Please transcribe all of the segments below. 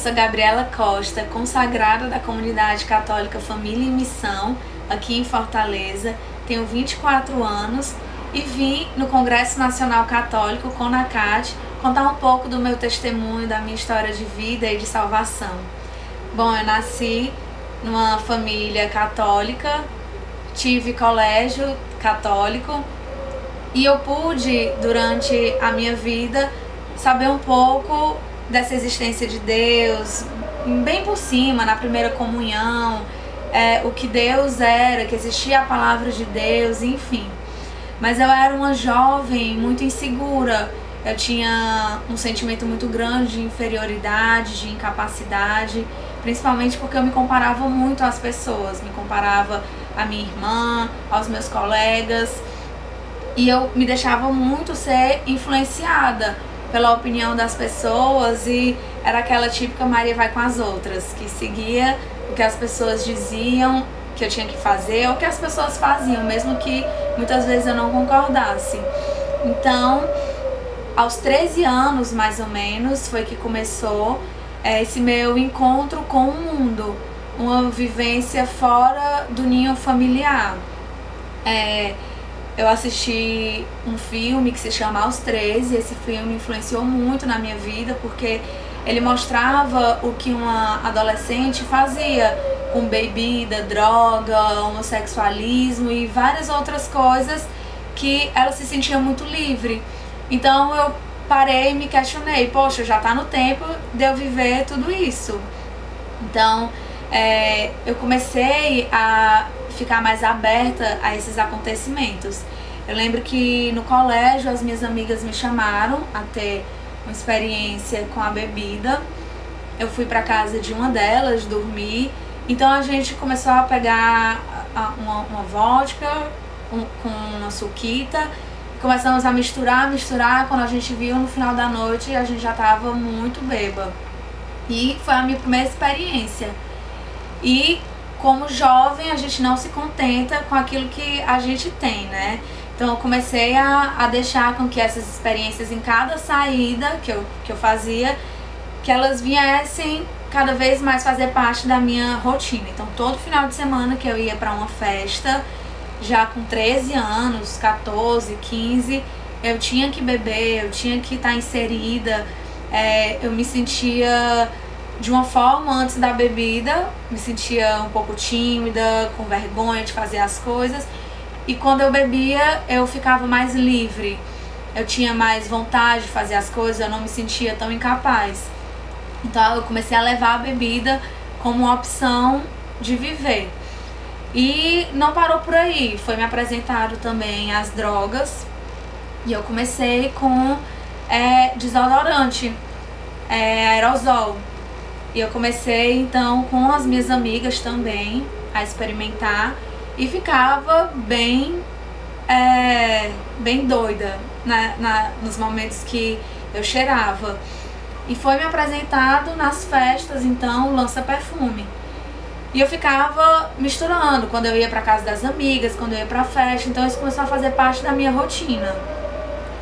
sou Gabriela Costa, consagrada da comunidade católica Família em Missão, aqui em Fortaleza. Tenho 24 anos e vim no Congresso Nacional Católico, CONACAT, contar um pouco do meu testemunho, da minha história de vida e de salvação. Bom, eu nasci numa família católica, tive colégio católico e eu pude, durante a minha vida, saber um pouco dessa existência de Deus, bem por cima, na primeira comunhão, o que Deus era, que existia a palavra de Deus, enfim. Mas eu era uma jovem muito insegura, eu tinha um sentimento muito grande de inferioridade, de incapacidade, principalmente porque eu me comparava muito às pessoas, me comparava à minha irmã, aos meus colegas, e eu me deixava muito ser influenciada pela opinião das pessoas e era aquela típica Maria vai com as outras, que seguia o que as pessoas diziam que eu tinha que fazer ou o que as pessoas faziam, mesmo que muitas vezes eu não concordasse. Então, aos 13 anos, mais ou menos, foi que começou esse meu encontro com o mundo, uma vivência fora do ninho familiar. Eu assisti um filme que se chama Aos 13, esse filme influenciou muito na minha vida porque ele mostrava o que uma adolescente fazia com bebida, droga, homossexualismo e várias outras coisas que ela se sentia muito livre. Então eu parei e me questionei, poxa, já tá no tempo de eu viver tudo isso. Então eu comecei a ficar mais aberta a esses acontecimentos. Eu lembro que no colégio as minhas amigas me chamaram a ter uma experiência com a bebida. Eu fui para casa de uma delas dormir, então a gente começou a pegar uma vodka com uma suquita, começamos a misturar, quando a gente viu no final da noite a gente já estava muito bêbada. E foi a minha primeira experiência. E como jovem, a gente não se contenta com aquilo que a gente tem, né? Então eu comecei a deixar com que essas experiências em cada saída que eu fazia, que elas viessem cada vez mais fazer parte da minha rotina. Então todo final de semana que eu ia para uma festa, já com 13 anos, 14, 15, eu tinha que beber, eu tinha que estar inserida, eu me sentia de uma forma antes da bebida, me sentia um pouco tímida, com vergonha de fazer as coisas, e quando eu bebia eu ficava mais livre, eu tinha mais vontade de fazer as coisas, eu não me sentia tão incapaz. Então eu comecei a levar a bebida como uma opção de viver. E não parou por aí, foi me apresentado também as drogas, e eu comecei com desodorante, aerosol. E eu comecei então com as minhas amigas também a experimentar e ficava bem doida, né, nos momentos que eu cheirava. E foi me apresentado nas festas então o lança-perfume. E eu ficava misturando quando eu ia para casa das amigas, quando eu ia para festa, então isso começou a fazer parte da minha rotina.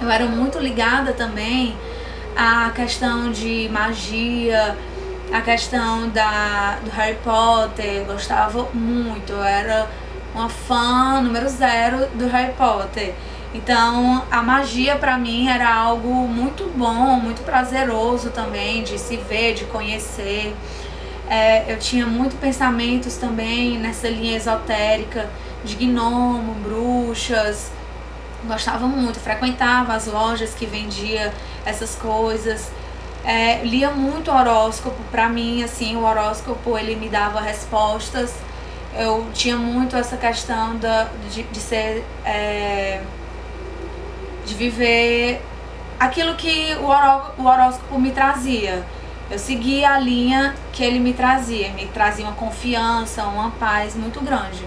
Eu era muito ligada também à questão de magia, a questão do Harry Potter, gostava muito, eu era uma fã número 0 do Harry Potter. Então a magia pra mim era algo muito bom, muito prazeroso também de se ver, de conhecer. Eu tinha muitos pensamentos também nessa linha esotérica de gnomo, bruxas, gostava muito, frequentava as lojas que vendia essas coisas. Lia muito horóscopo, pra mim, assim, o horóscopo ele me dava respostas. Eu tinha muito essa questão de viver aquilo que o horóscopo me trazia. Eu seguia a linha que ele me trazia uma confiança, uma paz muito grande.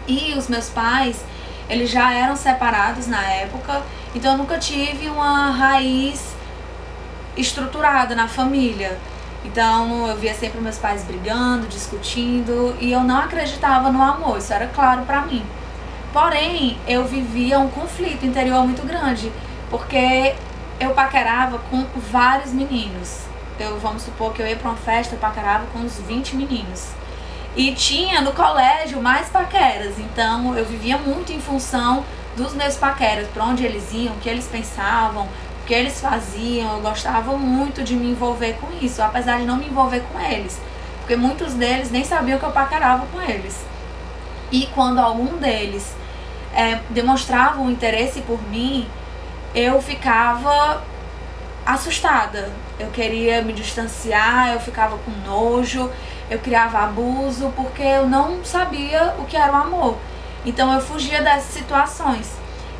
E os meus pais, eles já eram separados na época, então eu nunca tive uma raiz estruturada na família. Então eu via sempre meus pais brigando, discutindo, e eu não acreditava no amor, isso era claro pra mim. Porém, eu vivia um conflito interior muito grande, porque eu paquerava com vários meninos. vamos supor que eu ia pra uma festa, eu paquerava com uns 20 meninos. E tinha no colégio mais paqueras, então eu vivia muito em função dos meus paqueras, pra onde eles iam, o que eles pensavam, o que eles faziam. Eu gostava muito de me envolver com isso, apesar de não me envolver com eles, porque muitos deles nem sabiam que eu paquerava com eles. E quando algum deles demonstrava um interesse por mim, eu ficava assustada, eu queria me distanciar, eu ficava com nojo, eu criava abuso, porque eu não sabia o que era o amor. Então eu fugia dessas situações.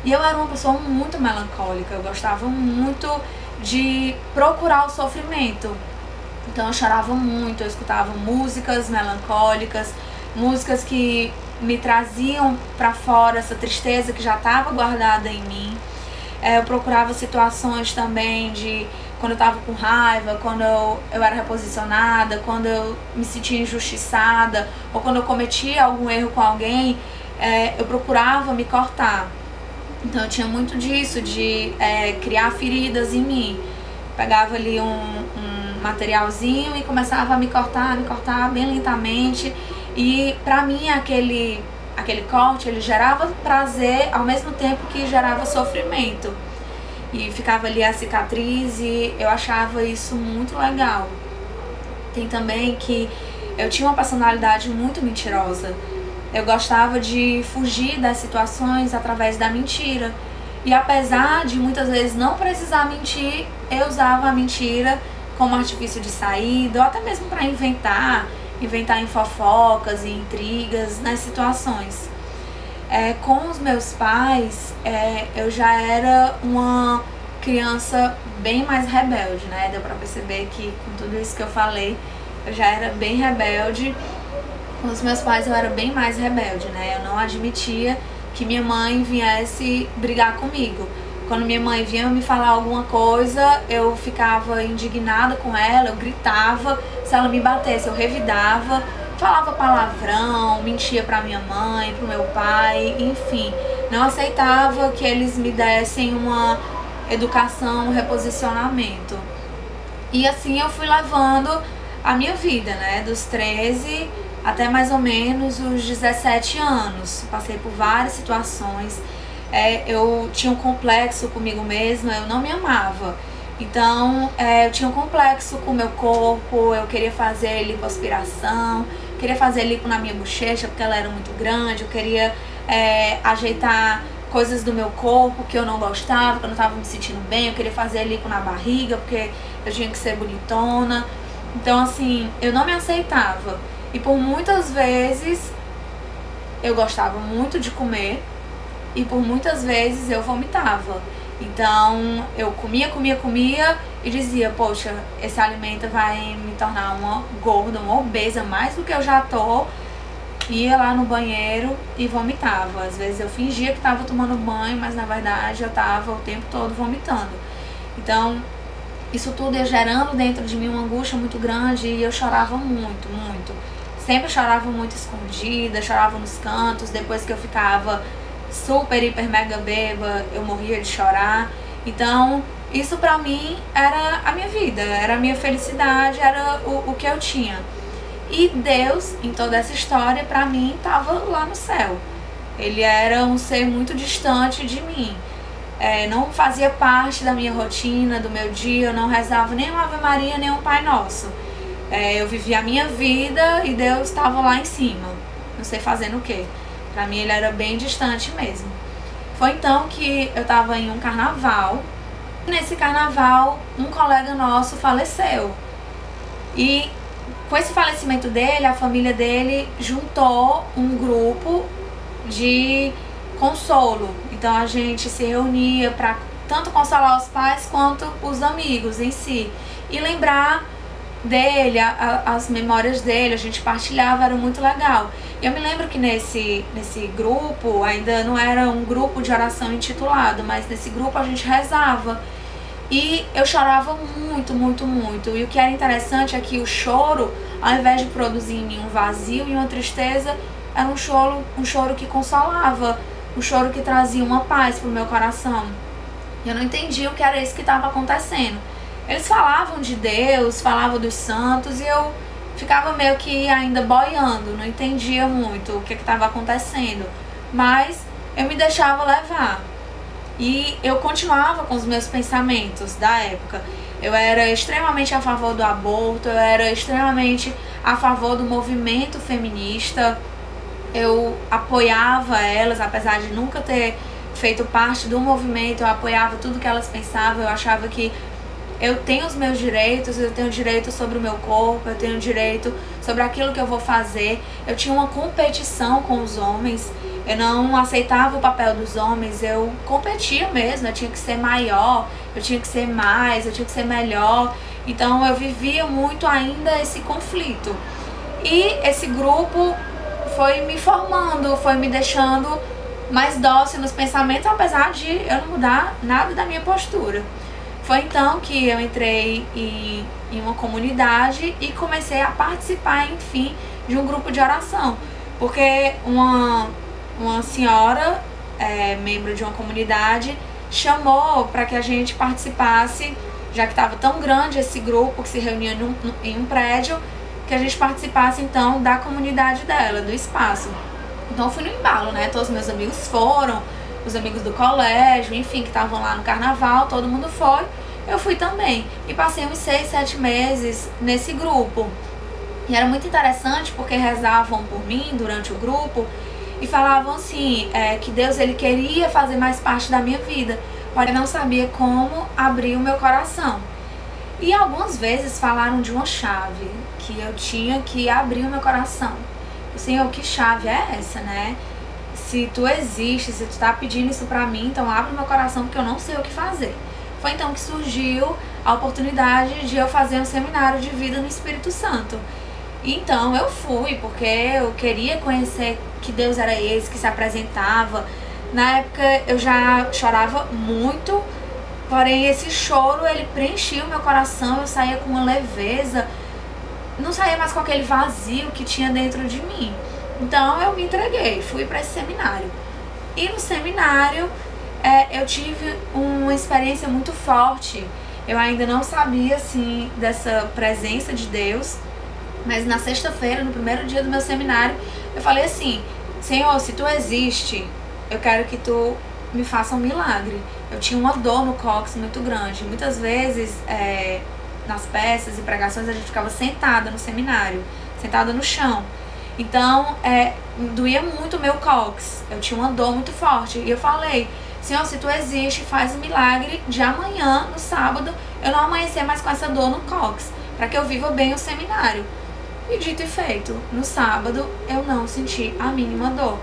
E eu era uma pessoa muito melancólica, eu gostava muito de procurar o sofrimento. Então eu chorava muito, eu escutava músicas melancólicas, músicas que me traziam pra fora essa tristeza que já estava guardada em mim. Eu procurava situações também de quando eu tava com raiva, quando eu era reposicionada, quando eu me sentia injustiçada, ou quando eu cometia algum erro com alguém, eu procurava me cortar. Então eu tinha muito disso, de criar feridas em mim. Pegava ali um materialzinho e começava a me cortar bem lentamente. E pra mim aquele corte, ele gerava prazer ao mesmo tempo que gerava sofrimento. E ficava ali a cicatriz e eu achava isso muito legal. Tem também que eu tinha uma personalidade muito mentirosa. Eu gostava de fugir das situações através da mentira. E apesar de muitas vezes não precisar mentir, eu usava a mentira como artifício de saída, ou até mesmo para inventar em fofocas e intrigas nas situações. Com os meus pais, eu já era uma criança bem mais rebelde, né? Deu pra perceber que com tudo isso que eu falei, eu já era bem rebelde. Com os meus pais eu era bem mais rebelde, né? Eu não admitia que minha mãe viesse brigar comigo. Quando minha mãe vinha me falar alguma coisa, eu ficava indignada com ela, eu gritava. Se ela me batesse, eu revidava, falava palavrão, mentia pra minha mãe, pro meu pai, enfim. Não aceitava que eles me dessem uma educação, um reposicionamento. E assim eu fui levando a minha vida, né? Dos 13 até mais ou menos os 17 anos. Passei por várias situações. Eu tinha um complexo comigo mesma, eu não me amava. Então eu tinha um complexo com o meu corpo, eu queria fazer lipoaspiração, queria fazer lipo na minha bochecha porque ela era muito grande, eu queria ajeitar coisas do meu corpo que eu não gostava, que eu não estava me sentindo bem, eu queria fazer lipo na barriga porque eu tinha que ser bonitona. Então assim, eu não me aceitava. E por muitas vezes eu gostava muito de comer e por muitas vezes eu vomitava. Então eu comia e dizia, poxa, esse alimento vai me tornar uma gorda, uma obesa, mais do que eu já tô. Ia lá no banheiro e vomitava. Às vezes eu fingia que estava tomando banho, mas na verdade eu estava o tempo todo vomitando. Então isso tudo ia gerando dentro de mim uma angústia muito grande e eu chorava muito, muito. Sempre chorava muito escondida, chorava nos cantos. Depois que eu ficava super, hiper, mega bêbada, eu morria de chorar. Então isso pra mim era a minha vida, era a minha felicidade, era o que eu tinha. E Deus, em toda essa história, pra mim, estava lá no céu. Ele era um ser muito distante de mim. Não fazia parte da minha rotina, do meu dia, eu não rezava nem uma Ave Maria, nem um Pai Nosso. Eu vivia a minha vida e Deus estava lá em cima, não sei fazendo o quê. Pra mim ele era bem distante mesmo. Foi então que eu estava em um carnaval. Nesse carnaval, um colega nosso faleceu. E com esse falecimento dele, a família dele juntou um grupo de consolo. Então a gente se reunia para tanto consolar os pais quanto os amigos em si. E lembrar dele, as memórias dele, a gente partilhava, era muito legal. E eu me lembro que nesse grupo, ainda não era um grupo de oração intitulado, mas nesse grupo a gente rezava. E eu chorava muito, muito, muito. E o que era interessante é que o choro, ao invés de produzir em mim um vazio e uma tristeza, era um choro que consolava, um choro que trazia uma paz pro meu coração. E eu não entendia o que era isso que estava acontecendo. Eles falavam de Deus, falavam dos santos, e eu ficava meio que ainda boiando, não entendia muito o que estava acontecendo, mas eu me deixava levar. E eu continuava com os meus pensamentos da época. Eu era extremamente a favor do aborto, eu era extremamente a favor do movimento feminista. Eu apoiava elas, apesar de nunca ter feito parte do movimento, eu apoiava tudo que elas pensavam. Eu achava que eu tenho os meus direitos, eu tenho direito sobre o meu corpo, eu tenho direito sobre aquilo que eu vou fazer. Eu tinha uma competição com os homens, eu não aceitava o papel dos homens, eu competia mesmo, eu tinha que ser maior, eu tinha que ser mais, eu tinha que ser melhor. Então eu vivia muito ainda esse conflito. E esse grupo foi me formando, foi me deixando mais dócil nos pensamentos, apesar de eu não mudar nada da minha postura. Foi então que eu entrei em uma comunidade e comecei a participar, enfim, de um grupo de oração. Porque uma senhora, membro de uma comunidade, chamou para que a gente participasse, já que estava tão grande esse grupo que se reunia em um prédio, que a gente participasse então da comunidade dela, do espaço. Então eu fui no embalo, né? Todos os meus amigos foram, os amigos do colégio, enfim, que estavam lá no carnaval, todo mundo foi. Eu fui também. E passei uns 6, 7 meses nesse grupo. E era muito interessante porque rezavam por mim durante o grupo e falavam assim, que Deus ele queria fazer mais parte da minha vida, porém não sabia como abrir o meu coração. E algumas vezes falaram de uma chave, que eu tinha que abrir o meu coração. Senhor, que chave é essa, né? Se tu existe, se tu tá pedindo isso pra mim, então abre o meu coração porque eu não sei o que fazer. Foi então que surgiu a oportunidade de eu fazer um seminário de vida no Espírito Santo. Então eu fui porque eu queria conhecer que Deus era esse que se apresentava. Na época eu já chorava muito, porém esse choro ele preenchia o meu coração, eu saía com uma leveza, não saía mais com aquele vazio que tinha dentro de mim. Então eu me entreguei, fui para esse seminário. E no seminário eu tive uma experiência muito forte. Eu ainda não sabia assim dessa presença de Deus, mas na sexta-feira, no primeiro dia do meu seminário, eu falei assim: Senhor, se tu existe, eu quero que tu me faça um milagre. Eu tinha uma dor no cóccix muito grande. Muitas vezes nas peças e pregações a gente ficava sentada no seminário, sentada no chão. Então doía muito o meu cóccix, eu tinha uma dor muito forte. E eu falei: Senhor, se tu existe, faz um milagre de amanhã, no sábado, eu não amanhecer mais com essa dor no cóccix, para que eu viva bem o seminário. E dito e feito, no sábado eu não senti a mínima dor.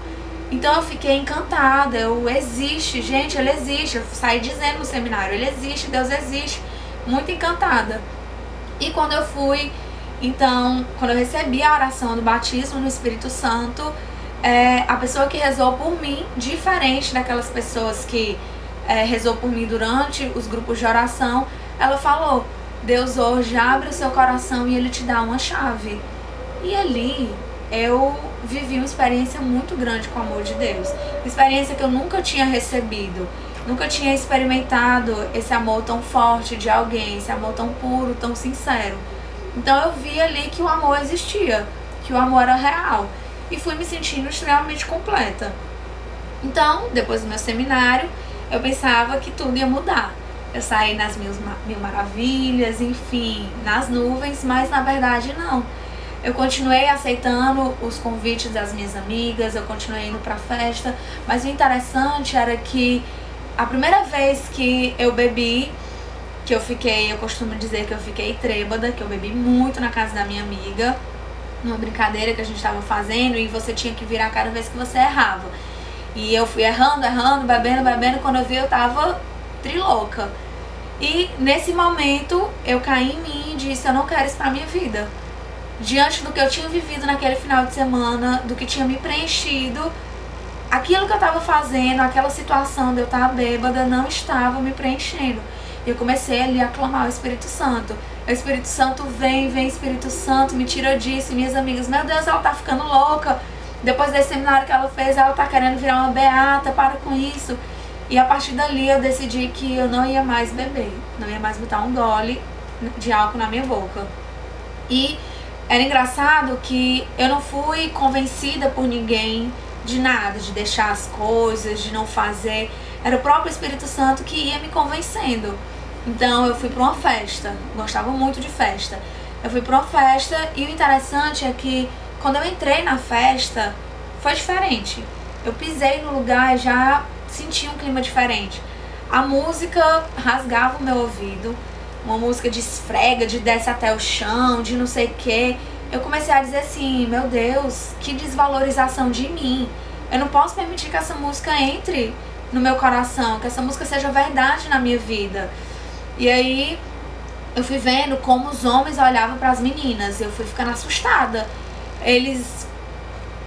Então eu fiquei encantada, existe, gente, ele existe. Eu saí dizendo no seminário, ele existe, Deus existe, muito encantada. E quando eu fui, então, quando eu recebi a oração do batismo no Espírito Santo, a pessoa que rezou por mim, diferente daquelas pessoas que rezou por mim durante os grupos de oração, ela falou: Deus hoje abre o seu coração e ele te dá uma chave. E ali eu vivi uma experiência muito grande com o amor de Deus, uma experiência que eu nunca tinha recebido, nunca tinha experimentado esse amor tão forte de alguém, esse amor tão puro, tão sincero. Então eu vi ali que o amor existia, que o amor era real, e fui me sentindo extremamente completa. Então, depois do meu seminário, eu pensava que tudo ia mudar. Eu saí nas mil maravilhas, enfim, nas nuvens, mas na verdade não. Eu continuei aceitando os convites das minhas amigas, eu continuei indo pra festa, mas o interessante era que a primeira vez que eu bebi, que eu costumo dizer que eu fiquei trêbada, que eu bebi muito na casa da minha amiga, numa brincadeira que a gente tava fazendo, e você tinha que virar cada vez que você errava. E eu fui errando, bebendo, quando eu vi eu tava trilouca. E nesse momento eu caí em mim e disse: eu não quero isso pra minha vida. Diante do que eu tinha vivido naquele final de semana, do que tinha me preenchido, aquilo que eu estava fazendo, aquela situação de eu estar bêbada não estava me preenchendo. E eu comecei ali a clamar o Espírito Santo. O Espírito Santo vem Espírito Santo, me tira disso. E minhas amigas: meu Deus, ela tá ficando louca. Depois desse seminário que ela fez, ela tá querendo virar uma beata, para com isso. E a partir dali eu decidi que eu não ia mais beber, não ia mais botar um gole de álcool na minha boca. E era engraçado que eu não fui convencida por ninguém de nada, de deixar as coisas, de não fazer. Era o próprio Espírito Santo que ia me convencendo. Então eu fui para uma festa, gostava muito de festa. Eu fui para uma festa e o interessante é que quando eu entrei na festa foi diferente. Eu pisei no lugar e já senti um clima diferente. A música rasgava o meu ouvido, uma música de esfrega, de desce até o chão, de não sei o que. Eu comecei a dizer assim, meu Deus, que desvalorização de mim. Eu não posso permitir que essa música entre no meu coração, que essa música seja verdade na minha vida. E aí eu fui vendo como os homens olhavam para as meninas, eu fui ficando assustada. Eles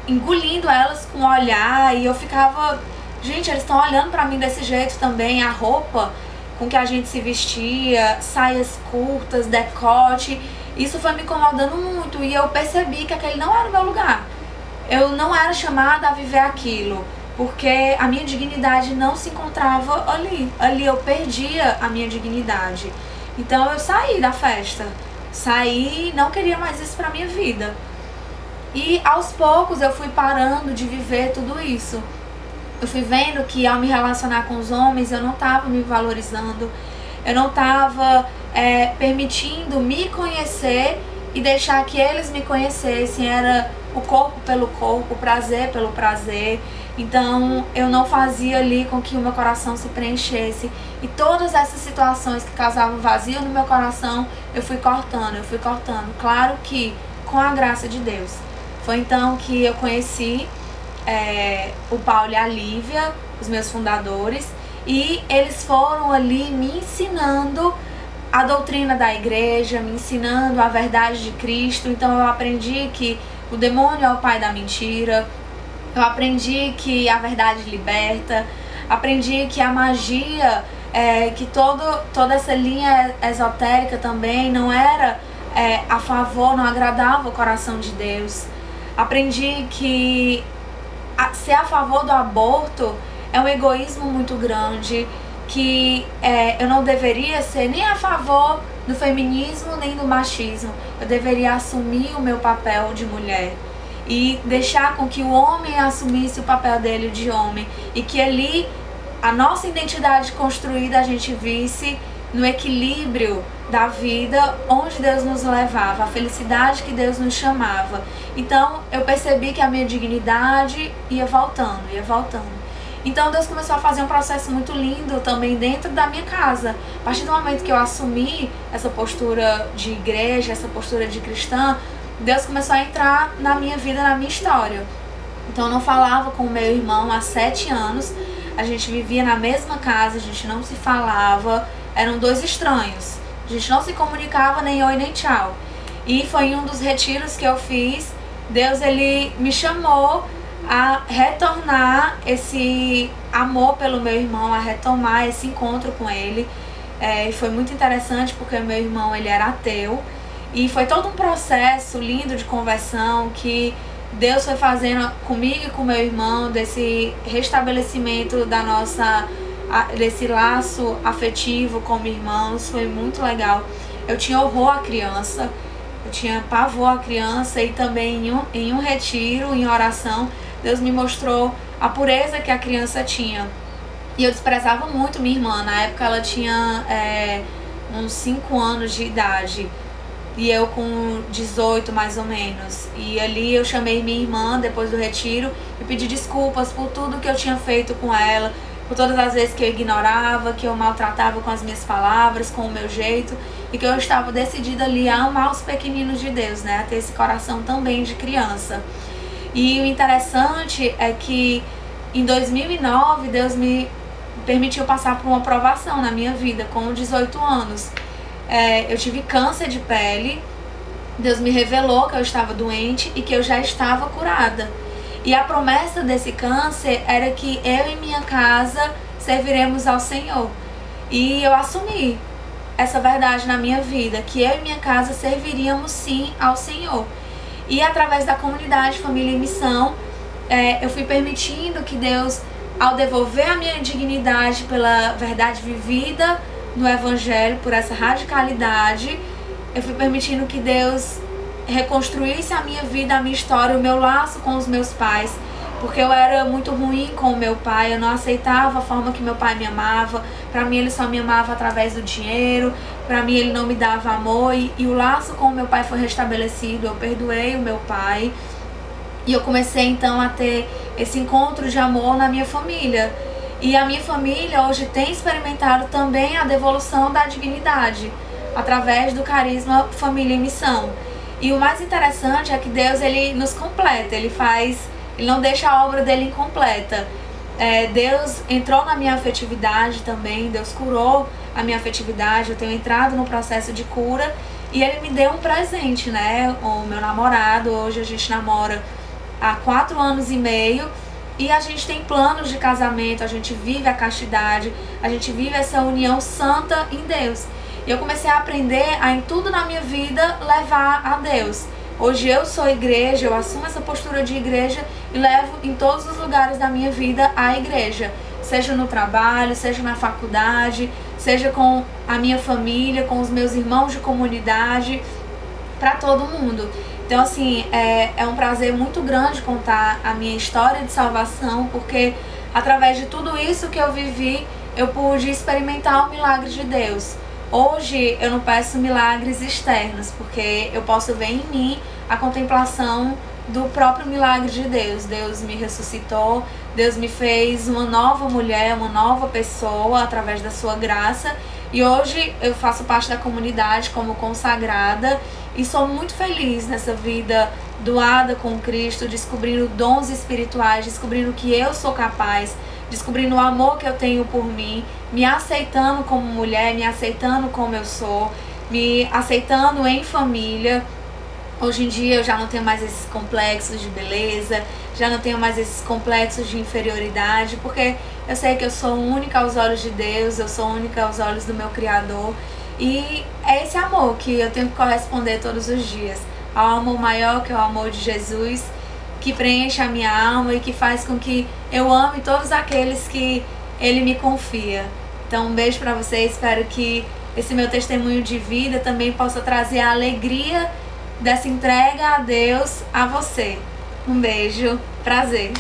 engolindo elas com o olhar e eu ficava, gente, eles estão olhando pra mim desse jeito também. A roupa com que a gente se vestia, saias curtas, decote, isso foi me incomodando muito e eu percebi que aquele não era o meu lugar. Eu não era chamada a viver aquilo, porque a minha dignidade não se encontrava ali. Ali eu perdia a minha dignidade. Então eu saí da festa, saí e não queria mais isso pra minha vida. E aos poucos eu fui parando de viver tudo isso. Eu fui vendo que ao me relacionar com os homens eu não estava me valorizando, eu não estava permitindo me conhecer e deixar que eles me conhecessem. Era o corpo pelo corpo, o prazer pelo prazer. Então eu não fazia ali com que o meu coração se preenchesse. E todas essas situações que causavam vazio no meu coração, eu fui cortando. Claro que com a graça de Deus. Foi então que eu conheci o Paulo e a Lívia, os meus fundadores, e eles foram ali me ensinando a doutrina da igreja, me ensinando a verdade de Cristo. Então eu aprendi que o demônio é o pai da mentira, eu aprendi que a verdade liberta, aprendi que a magia, que toda essa linha esotérica também não era a favor, não agradava o coração de Deus. Aprendi que ser a favor do aborto é um egoísmo muito grande, que eu não deveria ser nem a favor do feminismo nem do machismo. Eu deveria assumir o meu papel de mulher e deixar com que o homem assumisse o papel dele de homem e que ali a nossa identidade construída a gente visse no equilíbrio da vida onde Deus nos levava, a felicidade que Deus nos chamava. Então eu percebi que a minha dignidade ia voltando. Então Deus começou a fazer um processo muito lindo também dentro da minha casa. A partir do momento que eu assumi essa postura de igreja, essa postura de cristã, Deus começou a entrar na minha vida, na minha história. Então eu não falava com o meu irmão há 7 anos, a gente vivia na mesma casa, a gente não se falava, eram 2 estranhos. A gente não se comunicava nem oi nem tchau. E foi em um dos retiros que eu fiz, Deus ele me chamou a retornar esse amor pelo meu irmão, a retomar esse encontro com ele. E foi muito interessante porque meu irmão ele era ateu e foi todo um processo lindo de conversão que Deus foi fazendo comigo e com meu irmão, desse restabelecimento desse laço afetivo como irmãos. Foi muito legal. Eu tinha horror à criança, eu tinha pavor à criança e também em um retiro, em oração, Deus me mostrou a pureza que a criança tinha. E eu desprezava muito minha irmã. Na época ela tinha uns 5 anos de idade e eu com 18 mais ou menos. E ali eu chamei minha irmã depois do retiro e pedi desculpas por tudo que eu tinha feito com ela, por todas as vezes que eu ignorava, que eu maltratava com as minhas palavras, com o meu jeito, e que eu estava decidida ali a amar os pequeninos de Deus, né? A ter esse coração também de criança. E o interessante é que em 2009 Deus me permitiu passar por uma provação na minha vida com 18 anos. Eu tive câncer de pele, Deus me revelou que eu estava doente e que eu já estava curada. E a promessa desse câncer era que eu e minha casa serviremos ao Senhor. E eu assumi essa verdade na minha vida, que eu e minha casa serviríamos sim ao Senhor. E através da comunidade Família em Missão, eu fui permitindo que Deus, ao devolver a minha dignidade pela verdade vivida no Evangelho, por essa radicalidade, eu fui permitindo que Deus reconstruísse a minha vida, a minha história, o meu laço com os meus pais. Porque eu era muito ruim com o meu pai, eu não aceitava a forma que meu pai me amava. Pra mim ele só me amava através do dinheiro, pra mim ele não me dava amor, e o laço com o meu pai foi restabelecido. Eu perdoei o meu pai e eu comecei então a ter esse encontro de amor na minha família. E a minha família hoje tem experimentado também a devolução da dignidade através do carisma Família em Missão. E o mais interessante é que Deus, ele nos completa, ele não deixa a obra dele incompleta. Deus entrou na minha afetividade também, Deus curou a minha afetividade, eu tenho entrado no processo de cura e ele me deu um presente, né? O meu namorado, hoje a gente namora há 4 anos e meio e a gente tem planos de casamento, a gente vive a castidade, a gente vive essa união santa em Deus. E eu comecei a aprender a, em tudo na minha vida, levar a Deus. Hoje eu sou igreja, eu assumo essa postura de igreja e levo em todos os lugares da minha vida a igreja. Seja no trabalho, seja na faculdade, seja com a minha família, com os meus irmãos de comunidade, para todo mundo. Então assim, é um prazer muito grande contar a minha história de salvação, porque através de tudo isso que eu vivi, eu pude experimentar o milagre de Deus. Hoje eu não peço milagres externos, porque eu posso ver em mim a contemplação do próprio milagre de Deus. Deus me ressuscitou, Deus me fez uma nova mulher, uma nova pessoa através da sua graça. E hoje eu faço parte da comunidade como consagrada e sou muito feliz nessa vida doada com Cristo, descobrindo dons espirituais, descobrindo que eu sou capaz, descobrindo o amor que eu tenho por mim, me aceitando como mulher, me aceitando como eu sou, me aceitando em família. Hoje em dia eu já não tenho mais esses complexos de beleza, já não tenho mais esses complexos de inferioridade, porque eu sei que eu sou única aos olhos de Deus, eu sou única aos olhos do meu Criador. E é esse amor que eu tenho que corresponder todos os dias, ao amor maior que é o amor de Jesus, que preenche a minha alma e que faz com que eu ame todos aqueles que Ele me confia. Então um beijo pra vocês, espero que esse meu testemunho de vida também possa trazer a alegria dessa entrega a Deus a você. Um beijo, prazer!